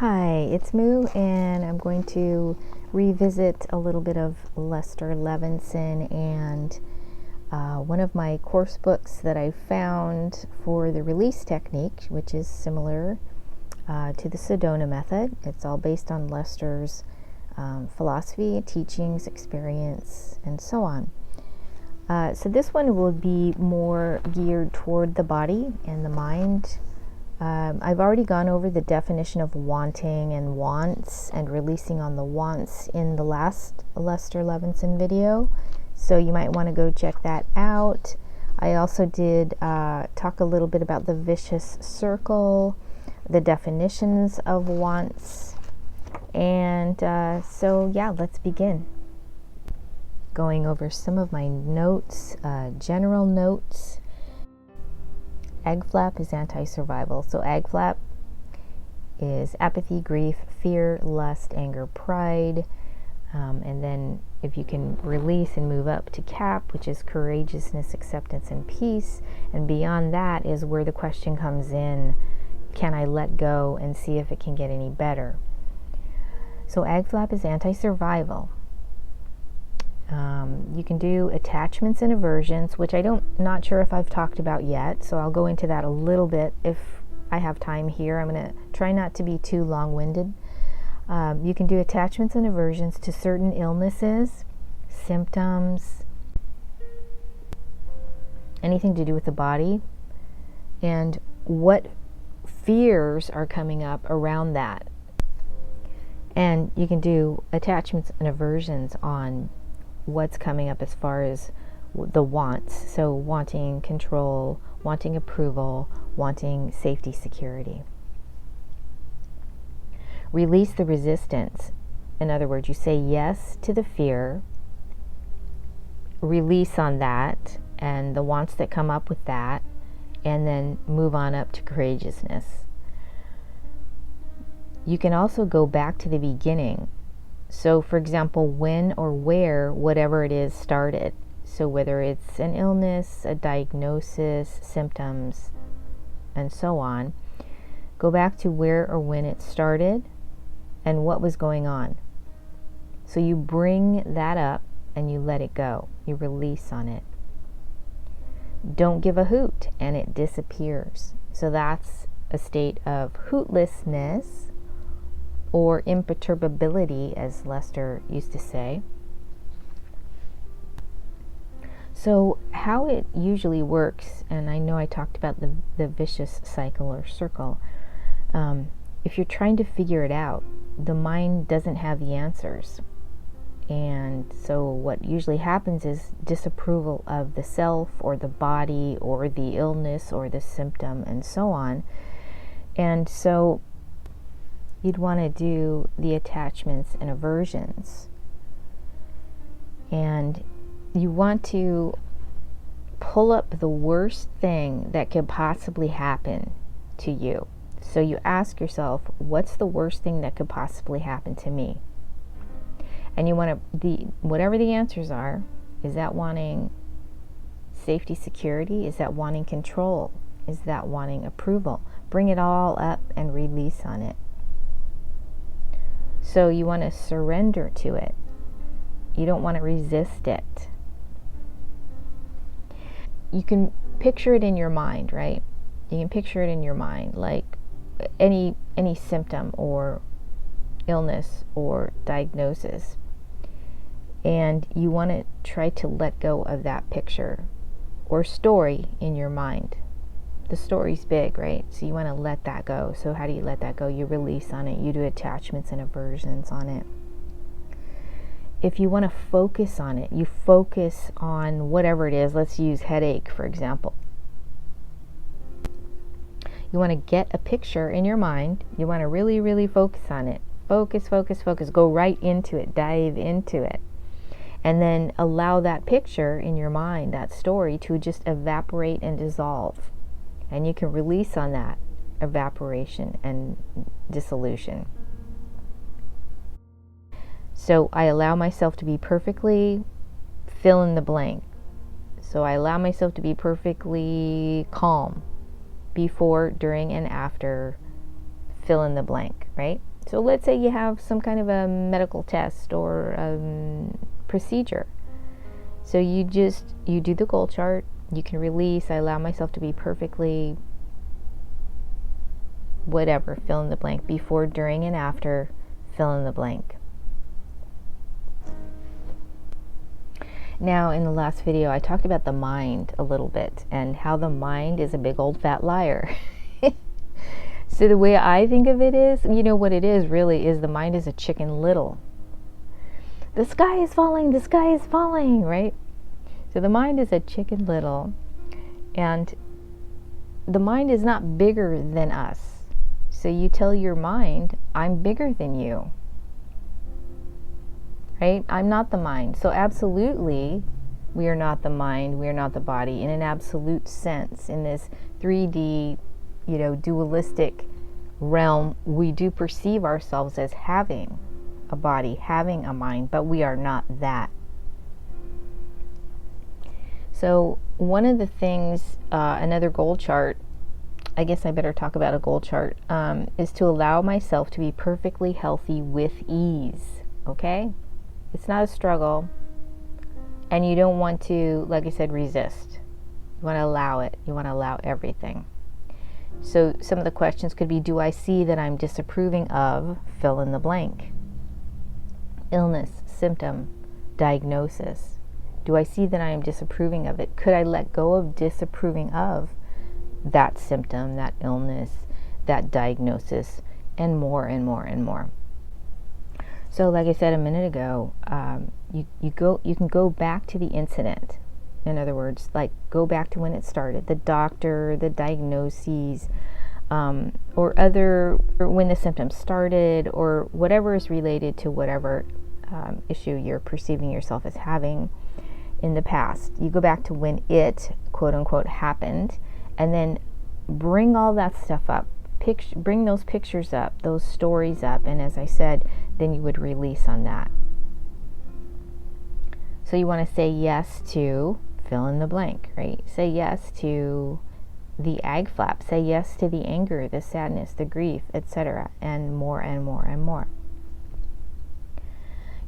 Hi, it's Moo, and I'm going to revisit a little bit of Lester Levenson and one of my course books that I found for the release technique, which is similar to the Sedona Method. It's all based on Lester's philosophy, teachings, experience, and so on. So this one will be more geared toward the body and the mind. I've already gone over the definition of wanting and wants and releasing on the wants in the last Lester Levenson video, so you might want to go check that out. I also did talk a little bit about the vicious circle, the definitions of wants, and so yeah, let's begin. Going over some of my notes, general notes. Egg flap is anti-survival. So egg flap is apathy, grief, fear, lust, anger, pride. And then if you can release and move up to cap, which is courageousness, acceptance, and peace. And beyond that is where the question comes in, can I let go and see if it can get any better? So egg flap is anti-survival. You can do attachments and aversions, which not sure if I've talked about yet, so I'll go into that a little bit if I have time here. I'm going to try not to be too long-winded. You can do attachments and aversions to certain illnesses, symptoms, anything to do with the body, and what fears are coming up around that. And you can do attachments and aversions on what's coming up as far as the wants. So wanting control, wanting approval, wanting safety, security. Release the resistance. In other words, you say yes to the fear, release on that and the wants that come up with that, and then move on up to courageousness. You can also go back to the beginning. So, for example, when or where whatever it is started. So whether it's an illness, a diagnosis, symptoms, and so on, go back to where or when it started and what was going on. So you bring that up and you let it go. You release on it. Don't give a hoot and it disappears. So that's a state of hootlessness, or imperturbability, as Lester used to say. So how it usually works, and I know I talked about the vicious cycle or circle, if you're trying to figure it out, the mind doesn't have the answers. And so what usually happens is disapproval of the self or the body or the illness or the symptom and so on. And so you'd want to do the attachments and aversions. And you want to pull up the worst thing that could possibly happen to you. So you ask yourself, what's the worst thing that could possibly happen to me? And you want to, whatever the answers are, is that wanting safety, security? Is that wanting control? Is that wanting approval? Bring it all up and release on it. So you want to surrender to it. You don't want to resist it. You can picture it in your mind, right? You can picture it in your mind, like any symptom or illness or diagnosis. And you want to try to let go of that picture or story in your mind. The story's big, right? So you want to let that go. So how do you let that go? You release on it. You do attachments and aversions on it. If you want to focus on it, you focus on whatever it is. Let's use headache, for example. You want to get a picture in your mind. You want to really, really focus on it. Focus, focus, focus. Go right into it. Dive into it. And then allow that picture in your mind, that story, to just evaporate and dissolve. And you can release on that evaporation and dissolution. So I allow myself to be perfectly fill in the blank. So I allow myself to be perfectly calm before, during, and after fill in the blank, right? So let's say you have some kind of a medical test or procedure. So you do the goal chart. You can release. I allow myself to be perfectly whatever, fill in the blank, before, during, and after, fill in the blank. Now, in the last video, I talked about the mind a little bit and how the mind is a big old fat liar. So the way I think of it is, you know what it is really is, the mind is a Chicken Little. The sky is falling, the sky is falling, right? So the mind is a Chicken Little, and the mind is not bigger than us. So you tell your mind, I'm bigger than you, right? I'm not the mind. So absolutely, we are not the mind, we are not the body in an absolute sense. In this 3D, dualistic realm, we do perceive ourselves as having a body, having a mind, but we are not that. So one of the things, another goal chart, I guess I better talk about a goal chart, is to allow myself to be perfectly healthy with ease, okay? It's not a struggle, and you don't want to, like I said, resist. You want to allow it. You want to allow everything. So some of the questions could be, do I see that I'm disapproving of, fill in the blank? Illness, symptom, diagnosis. Do I see that I am disapproving of it? Could I let go of disapproving of that symptom, that illness, that diagnosis, and more and more and more? So like I said a minute ago, you can go back to the incident. In other words, like go back to when it started, the doctor, the diagnoses, or when the symptoms started, or whatever is related to whatever issue you're perceiving yourself as having in the past. You go back to when it, quote unquote, happened, and then bring all that stuff up. Bring those pictures up, those stories up, and as I said, then you would release on that. So you want to say yes to, fill in the blank, right? Say yes to the ag flap. Say yes to the anger, the sadness, the grief, etc., and more and more and more.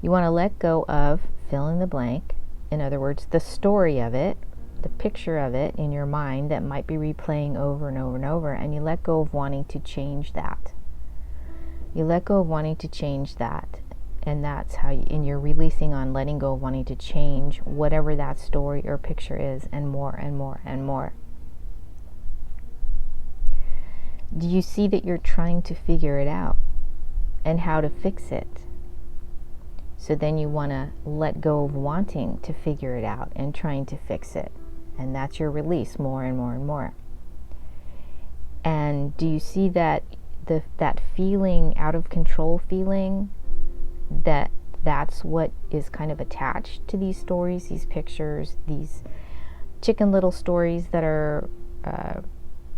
You want to let go of, fill in the blank. In other words, the story of it, the picture of it in your mind that might be replaying over and over and over, and you let go of wanting to change that. You let go of wanting to change that, and that's how you're releasing on letting go of wanting to change whatever that story or picture is, and more and more and more. Do you see that you're trying to figure it out and how to fix it? So then you want to let go of wanting to figure it out and trying to fix it. And that's your release, more and more and more. And do you see that that feeling, out of control feeling, that's what is kind of attached to these stories, these pictures, these Chicken Little stories that are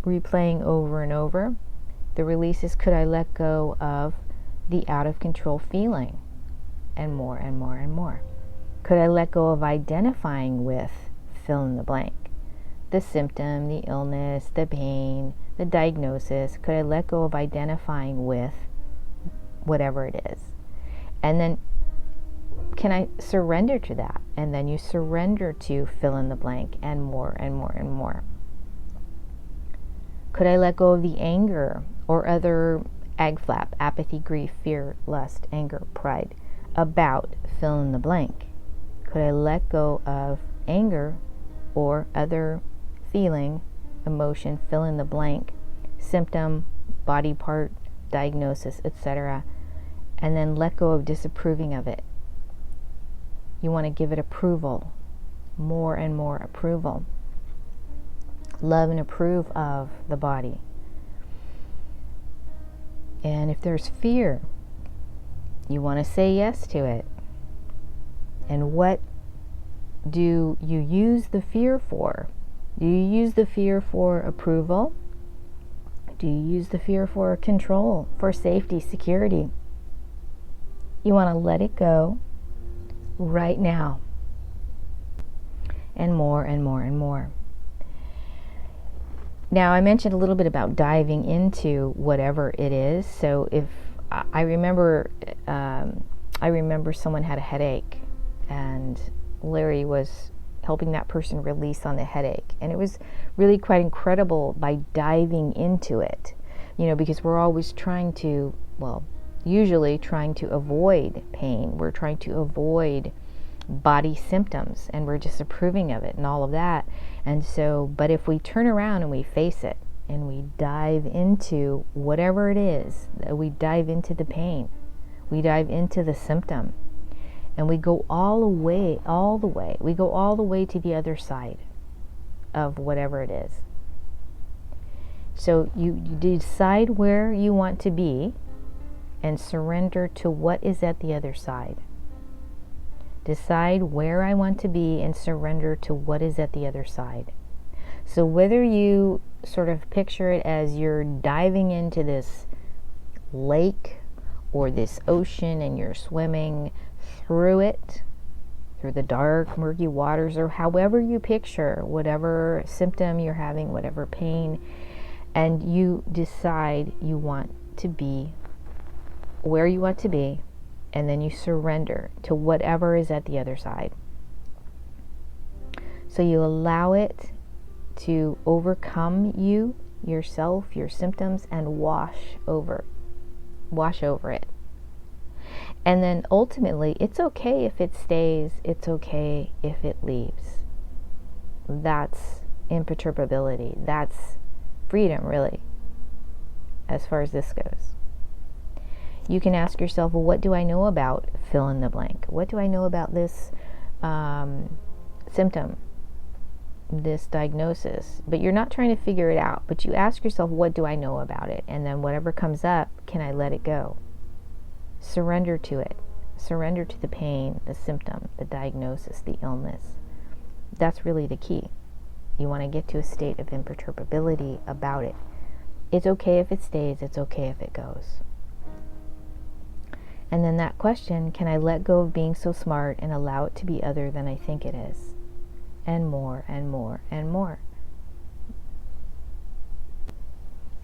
replaying over and over? The release is, could I let go of the out of control feeling? And more and more and more. Could I let go of identifying with, fill in the blank? The symptom, the illness, the pain, the diagnosis. Could I let go of identifying with whatever it is? And then can I surrender to that? And then you surrender to, fill in the blank, and more and more and more. Could I let go of the anger or other ag flap, apathy, grief, fear, lust, anger, pride, about, fill in the blank? Could I let go of anger or other feeling, emotion, fill in the blank, symptom, body part, diagnosis, etc., and then let go of disapproving of it? You want to give it approval, more and more approval. Love and approve of the body. And if there's fear, you want to say yes to it. And what do you use the fear for? Do you use the fear for approval? Do you use the fear for control, for safety, security? You want to let it go right now. And more and more and more. Now, I mentioned a little bit about diving into whatever it is. So if I remember someone had a headache, and Larry was helping that person release on the headache, and it was really quite incredible by diving into it, because we're always usually trying to avoid pain. We're trying to avoid body symptoms, and we're disapproving of it and all of that. And so, but if we turn around and we face it and we dive into whatever it is, we dive into the pain, we dive into the symptom, and we go all the way to the other side of whatever it is. So you decide where you want to be and surrender to what is at the other side. Decide where I want to be and surrender to what is at the other side. So whether you sort of picture it as you're diving into this lake or this ocean and you're swimming through it, through the dark, murky waters, or however you picture whatever symptom you're having, whatever pain, and you decide you want to be where you want to be, and then you surrender to whatever is at the other side. So you allow it to overcome you, yourself, your symptoms, and wash over it. And then ultimately, it's okay if it stays, it's okay if it leaves. That's imperturbability. That's freedom, really, as far as this goes. You can ask yourself, well, what do I know about fill in the blank? What do I know about this symptom, this diagnosis? But you're not trying to figure it out, but you ask yourself, what do I know about it? And then whatever comes up, can I let it go? Surrender to it. Surrender to the pain, the symptom, the diagnosis, the illness. That's really the key. You want to get to a state of imperturbability about it. It's okay if it stays, it's okay if it goes. And then that question, can I let go of being so smart and allow it to be other than I think it is? And more and more and more.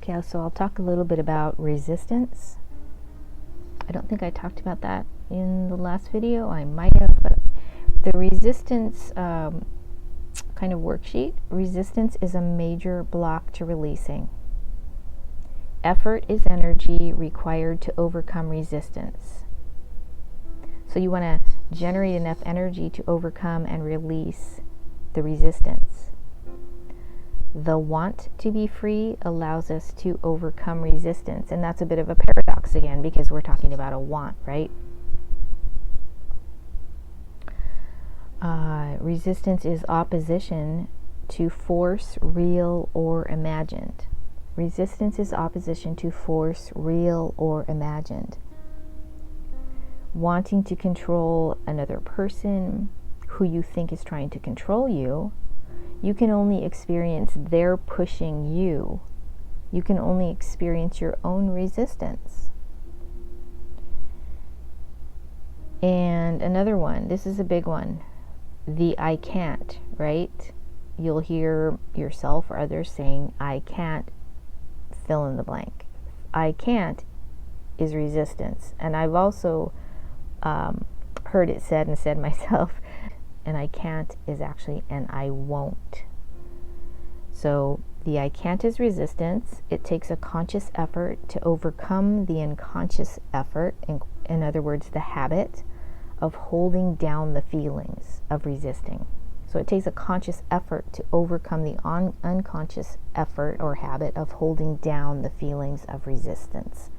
Okay, so I'll talk a little bit about resistance. I don't think I talked about that in the last video. I might have, but the resistance kind of worksheet. Resistance is a major block to releasing. Effort is energy required to overcome resistance. So you want to generate enough energy to overcome and release the resistance. The want to be free allows us to overcome resistance. And that's a bit of a paradox again, because we're talking about a want, right? Resistance is opposition to force, real or imagined. Resistance is opposition to force, real or imagined. Wanting to control another person who you think is trying to control you, you can only experience their pushing you. You can only experience your own resistance. And another one, this is a big one, the I can't, right? You'll hear yourself or others saying, I can't fill in the blank. I can't is resistance. And I've also heard it said and said myself, and I can't is actually an I won't. So the I can't is resistance. It takes a conscious effort to overcome the unconscious effort, in other words, the habit of holding down the feelings of resisting. So it takes a conscious effort to overcome the unconscious effort or habit of holding down the feelings of resistance.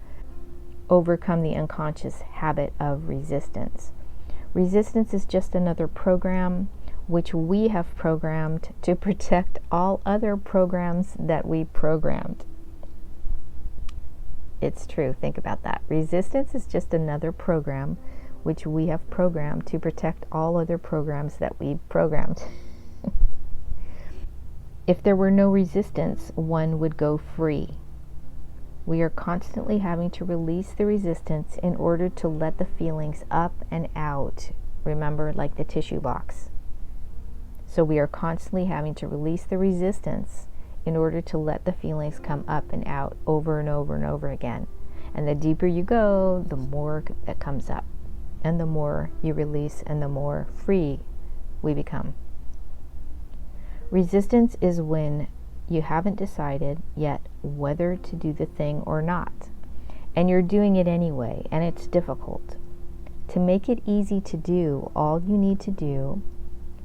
Overcome the unconscious habit of resistance. Resistance is just another program which we have programmed to protect all other programs that we programmed. It's true, think about that. Resistance is just another program which we have programmed to protect all other programs that we programmed. If there were no resistance, one would go free. We are constantly having to release the resistance in order to let the feelings up and out. Remember, like the tissue box. So we are constantly having to release the resistance in order to let the feelings come up and out over and over and over again. And the deeper you go, the more that comes up. And the more you release, and the more free we become. Resistance is when you haven't decided yet whether to do the thing or not. And you're doing it anyway, and it's difficult. To make it easy to do, all you need to do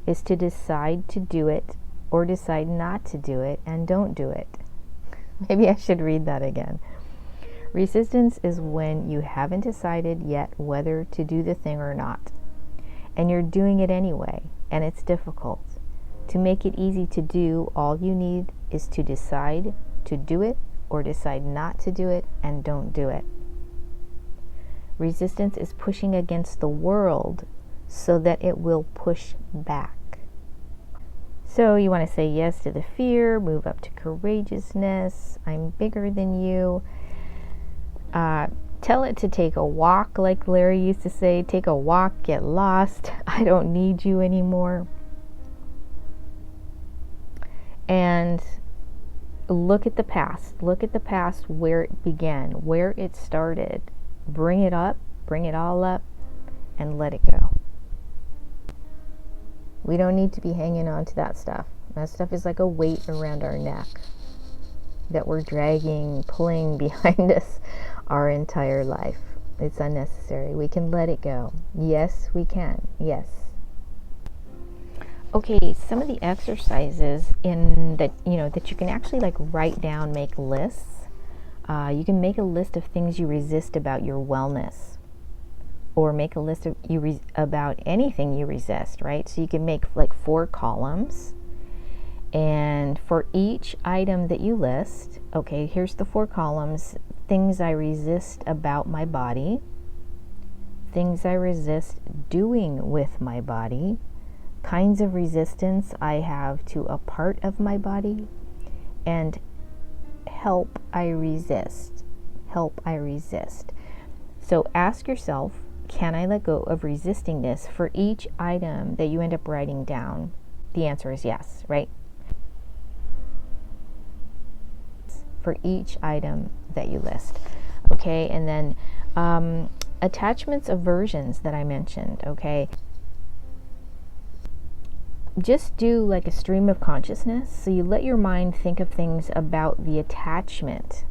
is to decide to do it or decide not to do it and don't do it. Maybe I should read that again. Resistance is when you haven't decided yet whether to do the thing or not. And you're doing it anyway, and it's difficult. To make it easy to do, all you need is to decide to do it or decide not to do it and don't do it. Resistance is pushing against the world so that it will push back. So you want to say yes to the fear, move up to courageousness. I'm bigger than you. Tell it to take a walk, like Larry used to say. Take a walk, get lost. I don't need you anymore. And look at the past. Look at the past, where it began, where it started. Bring it up, bring it all up, and let it go. We don't need to be hanging on to that stuff. That stuff is like a weight around our neck that we're dragging, pulling behind us our entire life. It's unnecessary. We can let it go. Yes, we can. Yes. Okay, some of the exercises in that, that you can actually like write down, make lists. You can make a list of things you resist about your wellness, or make a list of about anything you resist, right? So you can make like 4 columns, and for each item that you list, okay, here's the 4 columns: things I resist about my body, things I resist doing with my body, kinds of resistance I have to a part of my body, and help I resist. Help I resist. So ask yourself, can I let go of resisting this for each item that you end up writing down? The answer is yes, right? For each item that you list. Okay, and then attachments, aversions that I mentioned, okay? Just do like a stream of consciousness. So you let your mind think of things about the attachment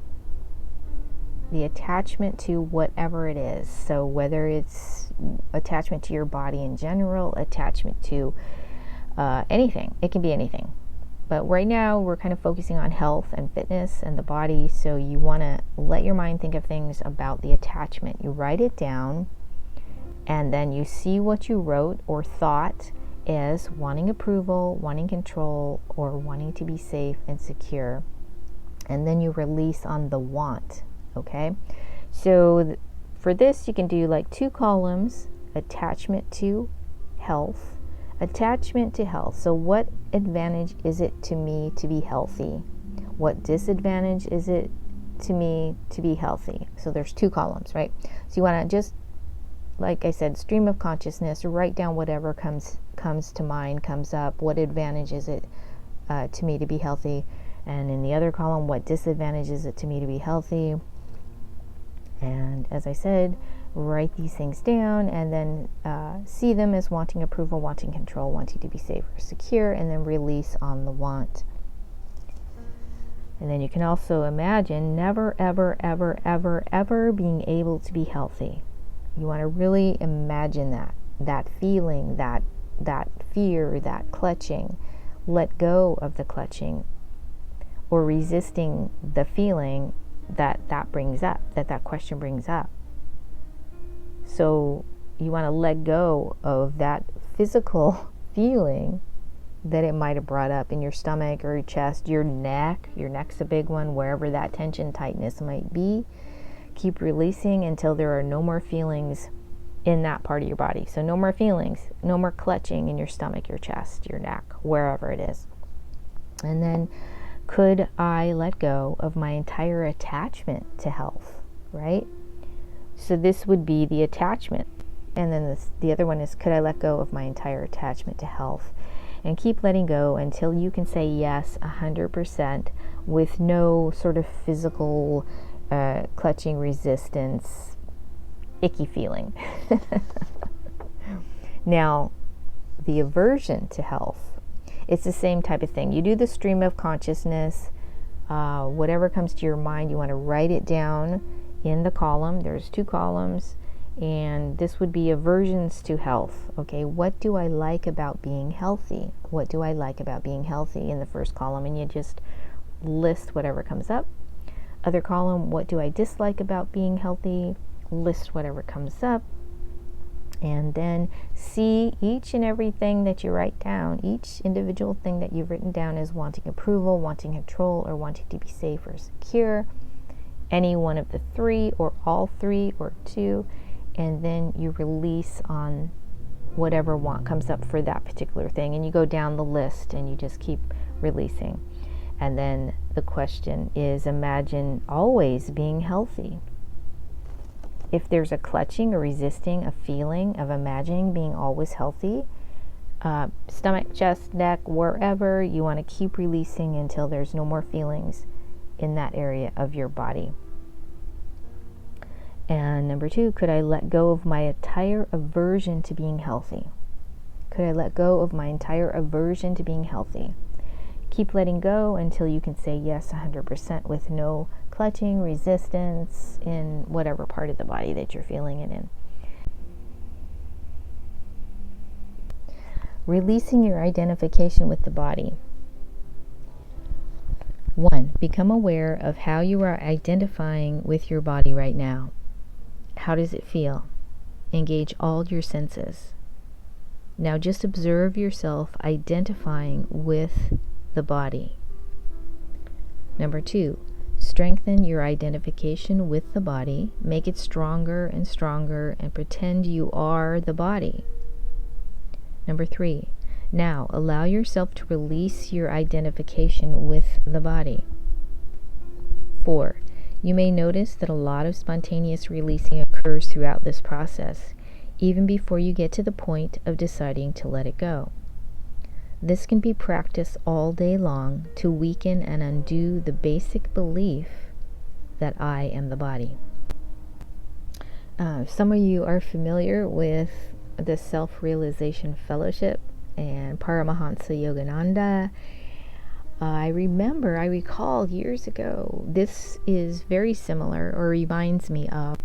to whatever it is. So whether it's attachment to your body in general, attachment to anything, it can be anything. But right now we're kind of focusing on health and fitness and the body. So you want to let your mind think of things about the attachment. You write it down, and then you see what you wrote or thought is wanting approval, wanting control, or wanting to be safe and secure. And then you release on the want, okay? So for this, you can do like 2 columns: attachment to health, attachment to health. So what advantage is it to me to be healthy? What disadvantage is it to me to be healthy? So there's 2 columns, right? So you want to just, like I said, stream of consciousness, write down whatever comes to mind, comes up. What advantage is it to me to be healthy? And in the other column, what disadvantage is it to me to be healthy? And as I said, write these things down, and then see them as wanting approval, wanting control, wanting to be safe or secure, and then release on the want. And then you can also imagine never, ever, ever, ever, ever being able to be healthy. You want to really imagine that feeling, that fear, that clutching. Let go of the clutching or resisting the feeling that brings up, that question brings up. So you want to let go of that physical feeling that it might have brought up in your stomach or your chest, your neck. Your neck's a big one, wherever that tension, tightness might be. Keep releasing until there are no more feelings in that part of your body. So no more feelings, no more clutching in your stomach, your chest, your neck, wherever it is. And then, could I let go of my entire attachment to health, right? So this would be the attachment. And then the other one is, could I let go of my entire attachment to health? And keep letting go until you can say yes 100% with no sort of physical clutching, resistance, icky feeling. Now, the aversion to health, it's the same type of thing. You do the stream of consciousness, whatever comes to your mind, you want to write it down in the column. There's 2 columns, and this would be aversions to health. Okay, what do I like about being healthy? What do I like about being healthy in the first column? And you just list whatever comes up. Other column, what do I dislike about being healthy? List whatever comes up. And then see each and everything that you write down, each individual thing that you've written down as wanting approval, wanting control, or wanting to be safe or secure. Any one of the 3, or all 3, or 2, and then you release on whatever want comes up for that particular thing. And you go down the list and you just keep releasing. And then the question is, imagine always being healthy. If there's a clutching or resisting, a feeling of imagining being always healthy, stomach, chest, neck, wherever, you want to keep releasing until there's no more feelings in that area of your body. And number 2, could I let go of my entire aversion to being healthy? Could I let go of my entire aversion to being healthy? Keep letting go until you can say yes 100% with no clutching, resistance in whatever part of the body that you're feeling it in. Releasing your identification with the body. 1, become aware of how you are identifying with your body right now. How does it feel? Engage all your senses. Now just observe yourself identifying with the body. Number 2, strengthen your identification with the body. Make it stronger and stronger and pretend you are the body. Number 3, now allow yourself to release your identification with the body. 4, you may notice that a lot of spontaneous releasing occurs throughout this process, even before you get to the point of deciding to let it go. This can be practiced all day long to weaken and undo the basic belief that I am the body. Some of you are familiar with the Self-Realization Fellowship and Paramahansa Yogananda. I recall years ago, this is very similar, or reminds me of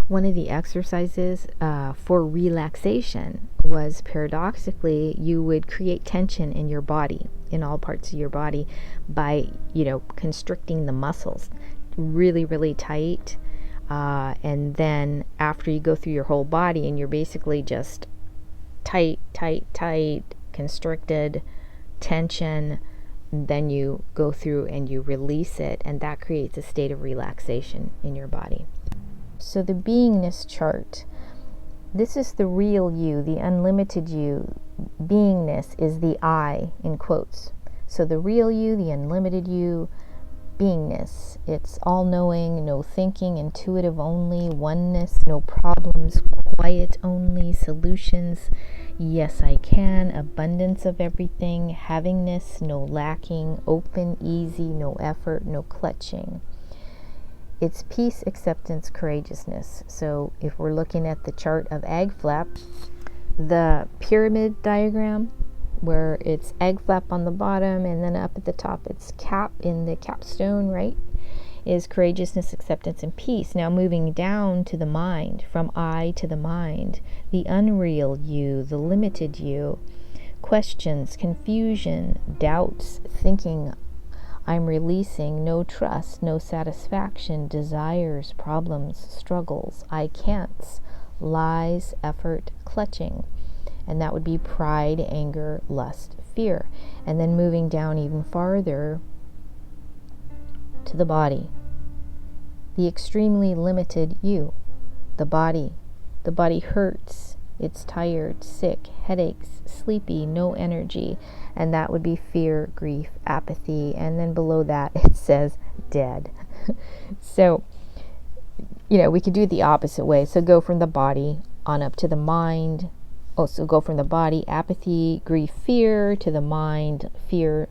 one of the exercises for relaxation was, paradoxically, you would create tension in your body, in all parts of your body, by, constricting the muscles really, really tight. And then after you go through your whole body and you're basically just tight, constricted, tension, then you go through and you release it, and that creates a state of relaxation in your body. So the beingness chart, this is the real you, the unlimited you. Beingness is the I, in quotes. So the real you, the unlimited you, beingness. It's all-knowing, no thinking, intuitive only, oneness, no problems, quiet only, solutions, yes I can, abundance of everything, havingness, no lacking, open, easy, no effort, no clutching. It's peace, acceptance, courageousness. So if we're looking at the chart of egg flap, the pyramid diagram, where it's egg flap on the bottom and then up at the top it's cap in the capstone, right, is courageousness, acceptance, and peace. Now moving down to the mind, from I to the mind, the unreal you, the limited you, questions, confusion, doubts, thinking I'm releasing, no trust, no satisfaction, desires, problems, struggles, I can'ts, lies, effort, clutching. And that would be pride, anger, lust, fear. And then moving down even farther to the body, the extremely limited you, the body. The body hurts, it's tired, sick, headaches, sleepy, no energy. And that would be fear, grief, apathy. And then below that it says dead. So, we could do it the opposite way. So go from the body on up to the mind. So go from the body, apathy, grief, fear, to the mind, fear,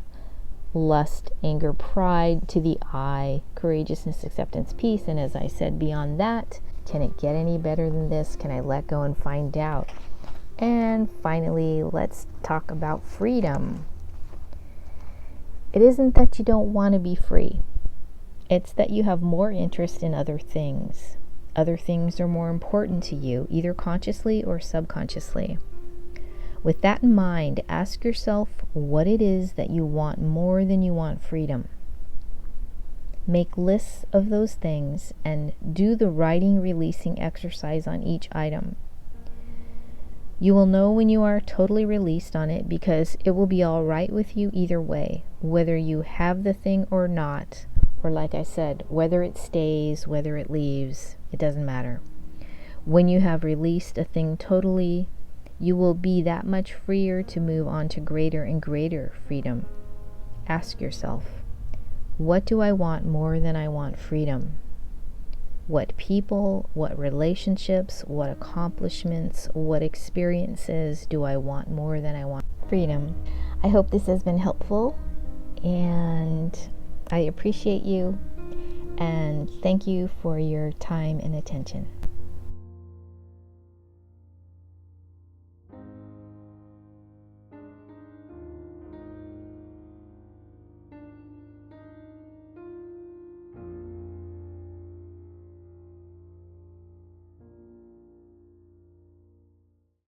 lust, anger, pride to the I, courageousness, acceptance, peace. And as I said, beyond that, can it get any better than this? Can I let go and find out? And finally, let's talk about freedom. It isn't that you don't want to be free. It's that you have more interest in other things. Other things are more important to you, either consciously or subconsciously. With that in mind, ask yourself what it is that you want more than you want freedom. Make lists of those things and do the writing releasing exercise on each item. You will know when you are totally released on it, because it will be all right with you either way, whether you have the thing or not, or like I said, whether it stays, whether it leaves, it doesn't matter. When you have released a thing totally, you will be that much freer to move on to greater and greater freedom. Ask yourself, what do I want more than I want freedom? What people, what relationships, what accomplishments, what experiences do I want more than I want freedom? I hope this has been helpful, and I appreciate you, and thank you for your time and attention.